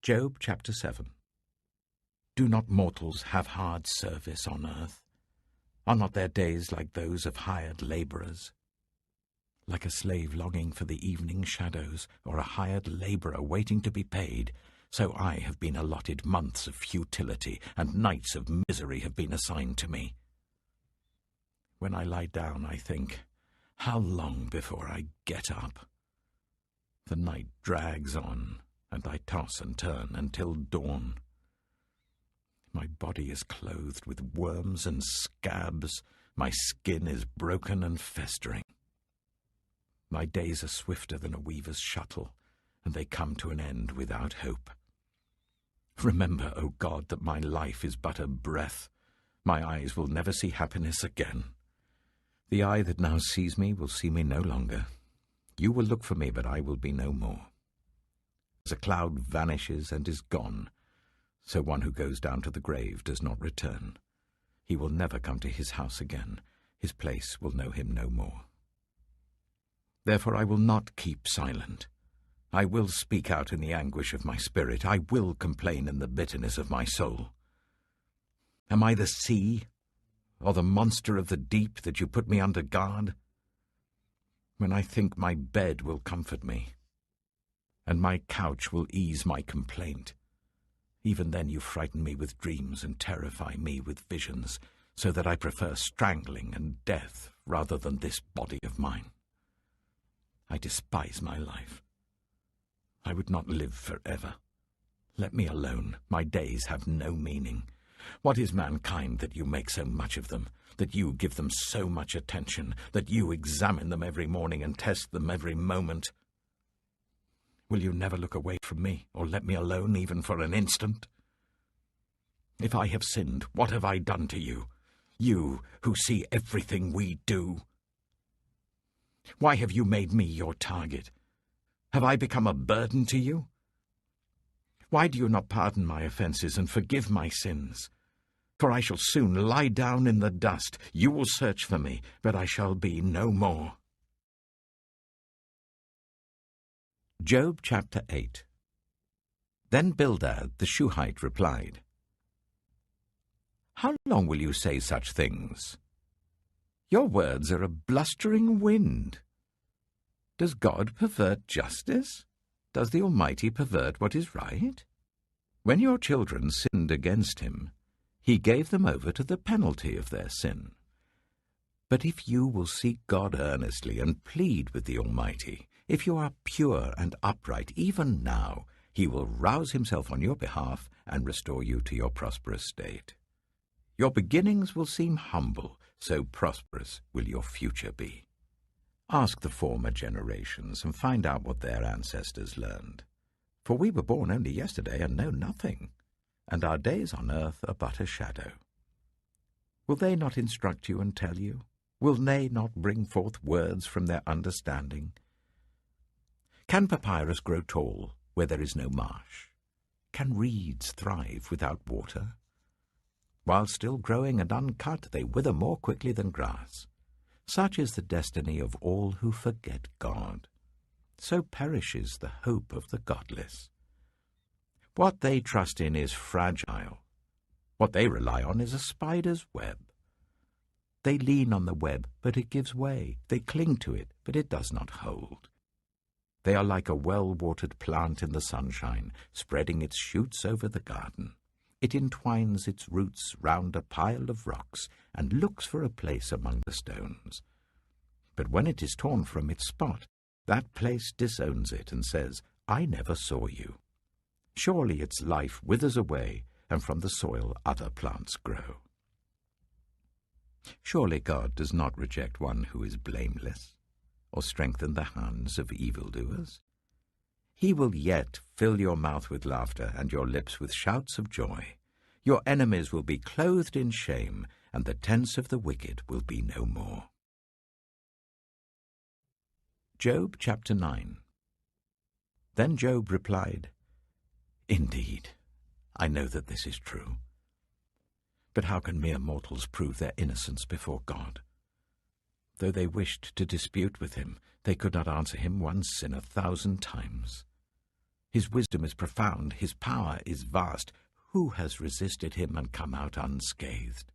Job chapter 7. Do not mortals have hard service on earth? Are not their days like those of hired labourers? Like a slave longing for the evening shadows, or a hired labourer waiting to be paid, so I have been allotted months of futility, and nights of misery have been assigned to me. When I lie down, I think, how long before I get up? The night drags on, and I toss and turn until dawn. My body is clothed with worms and scabs. My skin is broken and festering. My days are swifter than a weaver's shuttle, and they come to an end without hope. Remember, O God, that my life is but a breath. My eyes will never see happiness again. The eye that now sees me will see me no longer. You will look for me, but I will be no more. As a cloud vanishes and is gone, so one who goes down to the grave does not return. He will never come to his house again. His place will know him no more. Therefore I will not keep silent. I will speak out in the anguish of my spirit. I will complain in the bitterness of my soul. Am I the sea, or the monster of the deep, that you put me under guard? When I think my bed will comfort me, and my couch will ease my complaint, even then you frighten me with dreams and terrify me with visions, so that I prefer strangling and death rather than this body of mine. I despise my life. I would not live forever. Let me alone. My days have no meaning. What is mankind that you make so much of them, that you give them so much attention, that you examine them every morning and test them every moment? Will you never look away from me, or let me alone even for an instant? If I have sinned, what have I done to you? You who see everything we do. Why have you made me your target? Have I become a burden to you? Why do you not pardon my offences and forgive my sins? For I shall soon lie down in the dust. You will search for me, but I shall be no more. Job chapter 8. Then Bildad the Shuhite replied, How long will you say such things? Your words are a blustering wind. Does God pervert justice? Does the Almighty pervert what is right? When your children sinned against him, he gave them over to the penalty of their sin. But if you will seek God earnestly and plead with the Almighty, if you are pure and upright, even now, he will rouse himself on your behalf and restore you to your prosperous state. Your beginnings will seem humble, so prosperous will your future be. Ask the former generations and find out what their ancestors learned. For we were born only yesterday and know nothing, and our days on earth are but a shadow. Will they not instruct you and tell you? Will they not bring forth words from their understanding? Can papyrus grow tall where there is no marsh? Can reeds thrive without water? While still growing and uncut, they wither more quickly than grass. Such is the destiny of all who forget God. So perishes the hope of the godless. What they trust in is fragile. What they rely on is a spider's web. They lean on the web, but it gives way. They cling to it, but it does not hold. They are like a well-watered plant in the sunshine, spreading its shoots over the garden. It entwines its roots round a pile of rocks and looks for a place among the stones. But when it is torn from its spot, that place disowns it and says, I never saw you. Surely its life withers away, and from the soil other plants grow. Surely God does not reject one who is blameless, or strengthen the hands of evildoers. He will yet fill your mouth with laughter and your lips with shouts of joy. Your enemies will be clothed in shame, and the tents of the wicked will be no more. Job chapter 9. Then Job replied, Indeed, I know that this is true. But how can mere mortals prove their innocence before God? Though they wished to dispute with him, they could not answer him one sin 1,000 times. His wisdom is profound, his power is vast. Who has resisted him and come out unscathed?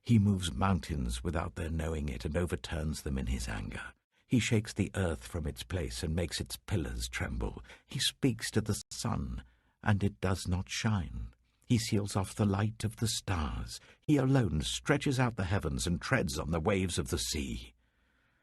He moves mountains without their knowing it and overturns them in his anger. He shakes the earth from its place and makes its pillars tremble. He speaks to the sun, and it does not shine. He seals off the light of the stars. He alone stretches out the heavens and treads on the waves of the sea.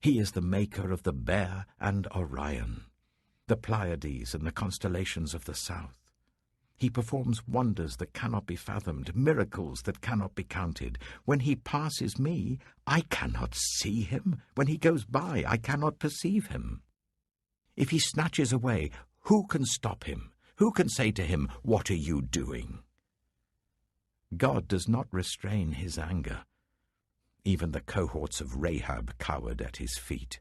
He is the maker of the Bear and Orion, the Pleiades and the constellations of the south. He performs wonders that cannot be fathomed, miracles that cannot be counted. When he passes me, I cannot see him. When he goes by, I cannot perceive him. If he snatches away, who can stop him? Who can say to him, "What are you doing?" God does not restrain his anger. Even the cohorts of Rahab cowered at his feet.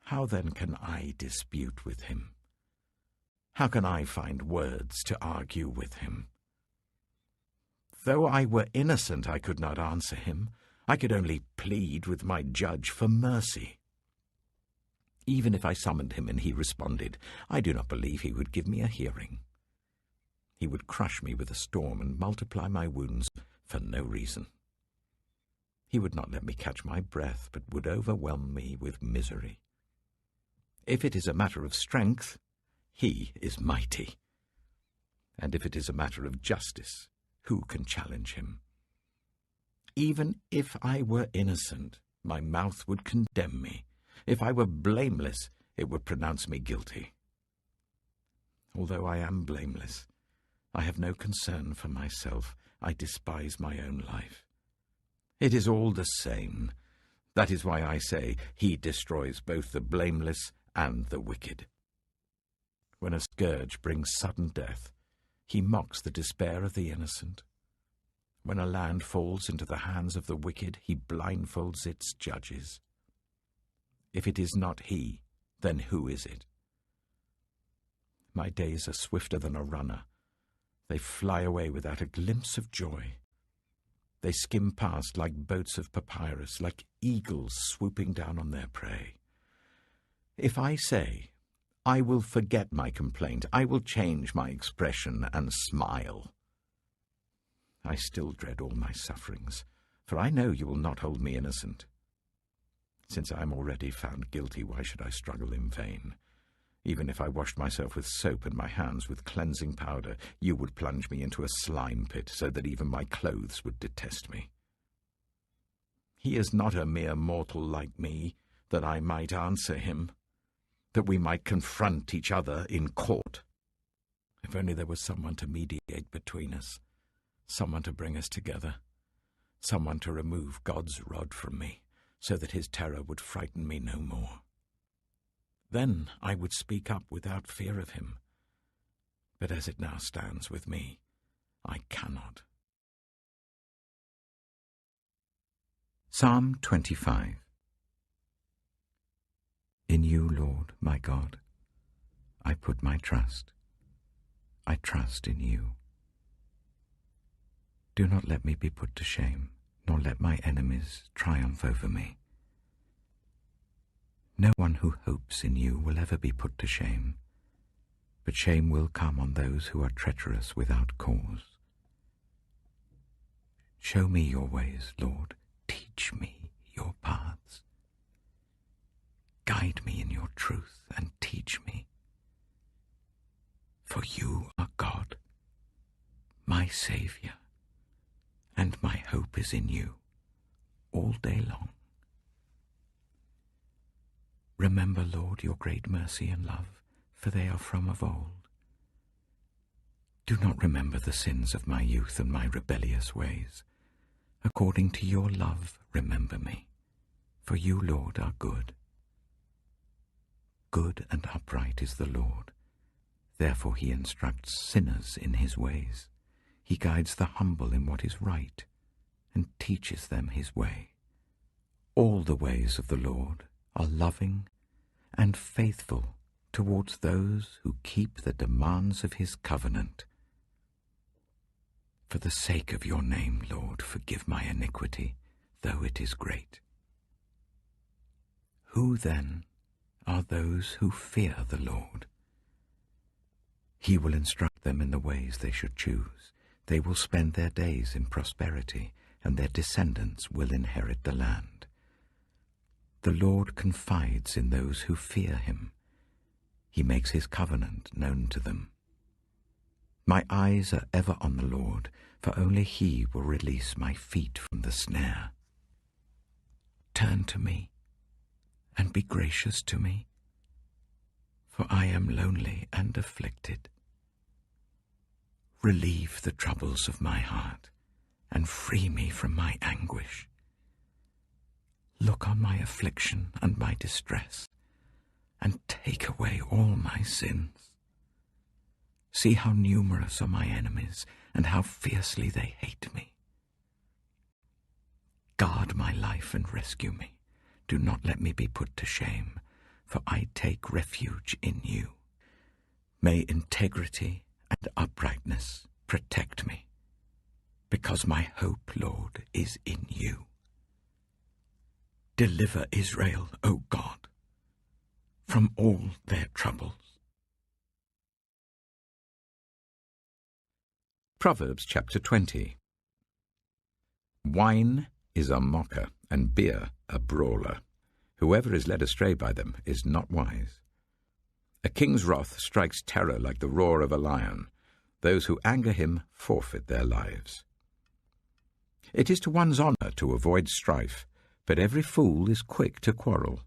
How then can I dispute with him? How can I find words to argue with him? Though I were innocent, I could not answer him. I could only plead with my judge for mercy. Even if I summoned him and he responded, I do not believe he would give me a hearing. He would crush me with a storm and multiply my wounds for no reason. He would not let me catch my breath, but would overwhelm me with misery. If it is a matter of strength, he is mighty. And if it is a matter of justice, who can challenge him? Even if I were innocent, my mouth would condemn me. If I were blameless, it would pronounce me guilty. Although I am blameless, I have no concern for myself. I despise my own life. It is all the same. That is why I say he destroys both the blameless and the wicked. When a scourge brings sudden death, he mocks the despair of the innocent. When a land falls into the hands of the wicked, he blindfolds its judges. If it is not he, then who is it? My days are swifter than a runner. They fly away without a glimpse of joy. They skim past like boats of papyrus, like eagles swooping down on their prey. If I say, I will forget my complaint, I will change my expression and smile, I still dread all my sufferings, for I know you will not hold me innocent. Since I am already found guilty, why should I struggle in vain? Even if I washed myself with soap and my hands with cleansing powder, you would plunge me into a slime pit so that even my clothes would detest me. He is not a mere mortal like me, that I might answer him, that we might confront each other in court. If only there was someone to mediate between us, someone to bring us together, someone to remove God's rod from me, so that his terror would frighten me no more. Then I would speak up without fear of him. But as it now stands with me, I cannot. Psalm 25. In you, Lord, my God, I put my trust. I trust in you. Do not let me be put to shame, nor let my enemies triumph over me. No one who hopes in you will ever be put to shame, but shame will come on those who are treacherous without cause. Show me your ways, Lord. Teach me your paths. Guide me in your truth and teach me. For you are God, my Saviour, and my hope is in you all day long. Remember, Lord, your great mercy and love, for they are from of old. Do not remember the sins of my youth and my rebellious ways. According to your love, remember me, for you, Lord, are good. Good and upright is the Lord. Therefore he instructs sinners in his ways. He guides the humble in what is right, and teaches them his way. All the ways of the Lord are loving and faithful towards those who keep the demands of his covenant. For the sake of your name, Lord, forgive my iniquity, though it is great. Who then are those who fear the Lord? He will instruct them in the ways they should choose. They will spend their days in prosperity, and their descendants will inherit the land. The Lord confides in those who fear him. He makes his covenant known to them. My eyes are ever on the Lord, for only he will release my feet from the snare. Turn to me, and be gracious to me, for I am lonely and afflicted. Relieve the troubles of my heart, and free me from my anguish. Look on my affliction and my distress, and take away all my sins. See how numerous are my enemies, and how fiercely they hate me. Guard my life and rescue me. Do not let me be put to shame, for I take refuge in you. May integrity and uprightness protect me, because my hope, Lord, is in you. Deliver Israel, O God, from all their troubles. Proverbs Chapter 20. Wine is a mocker, and beer a brawler. Whoever is led astray by them is not wise. A king's wrath strikes terror like the roar of a lion. Those who anger him forfeit their lives. It is to one's honor to avoid strife, but every fool is quick to quarrel.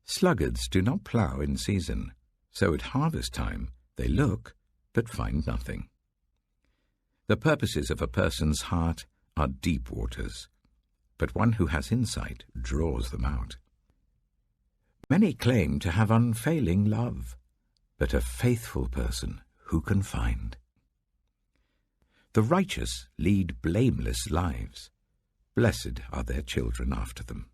Sluggards do not plough in season, so at harvest time they look but find nothing. The purposes of a person's heart are deep waters, but one who has insight draws them out. Many claim to have unfailing love, but a faithful person who can find? The righteous lead blameless lives. Blessed are their children after them.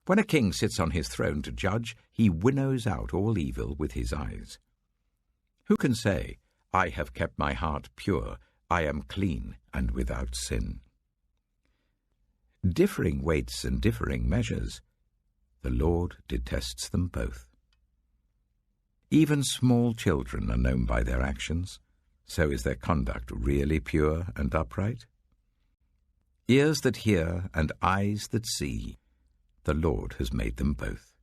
When a king sits on his throne to judge, he winnows out all evil with his eyes. Who can say, I have kept my heart pure, I am clean and without sin? Differing weights and differing measures, the Lord detests them both. Even small children are known by their actions, so is their conduct really pure and upright? Ears that hear and eyes that see, the Lord has made them both.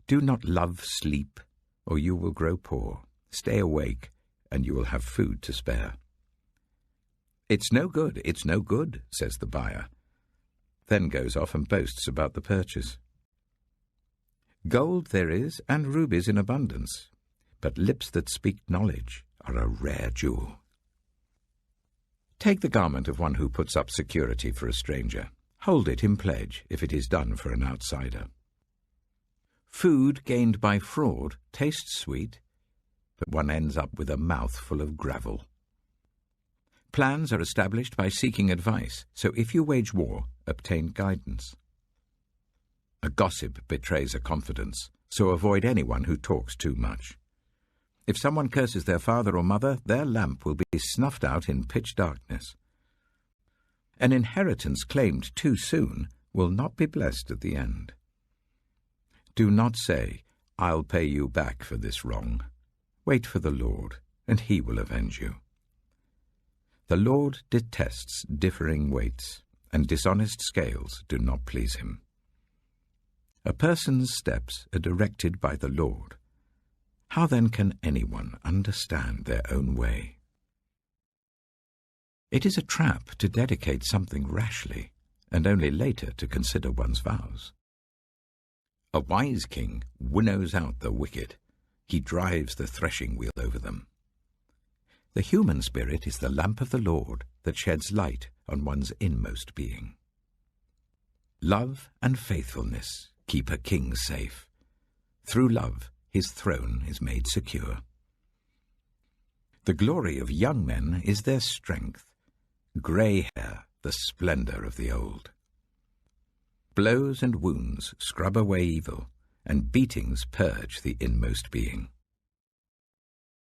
Do not love sleep, or you will grow poor. Stay awake, and you will have food to spare. It's no good, says the buyer, then goes off and boasts about the purchase. Gold there is, and rubies in abundance, but lips that speak knowledge are a rare jewel. Take the garment of one who puts up security for a stranger. Hold it in pledge if it is done for an outsider. Food gained by fraud tastes sweet, but one ends up with a mouth full of gravel. Plans are established by seeking advice, so if you wage war, obtain guidance. A gossip betrays a confidence, so avoid anyone who talks too much. If someone curses their father or mother, their lamp will be snuffed out in pitch darkness. An inheritance claimed too soon will not be blessed at the end. Do not say, I'll pay you back for this wrong. Wait for the Lord, and he will avenge you. The Lord detests differing weights, and dishonest scales do not please him. A person's steps are directed by the Lord. How then can anyone understand their own way? It is a trap to dedicate something rashly, and only later to consider one's vows. A wise king winnows out the wicked. He drives the threshing wheel over them. The human spirit is the lamp of the Lord that sheds light on one's inmost being. Love and faithfulness keep a king safe. Through love, his throne is made secure. The glory of young men is their strength, grey hair the splendor of the old. Blows and wounds scrub away evil, and beatings purge the inmost being.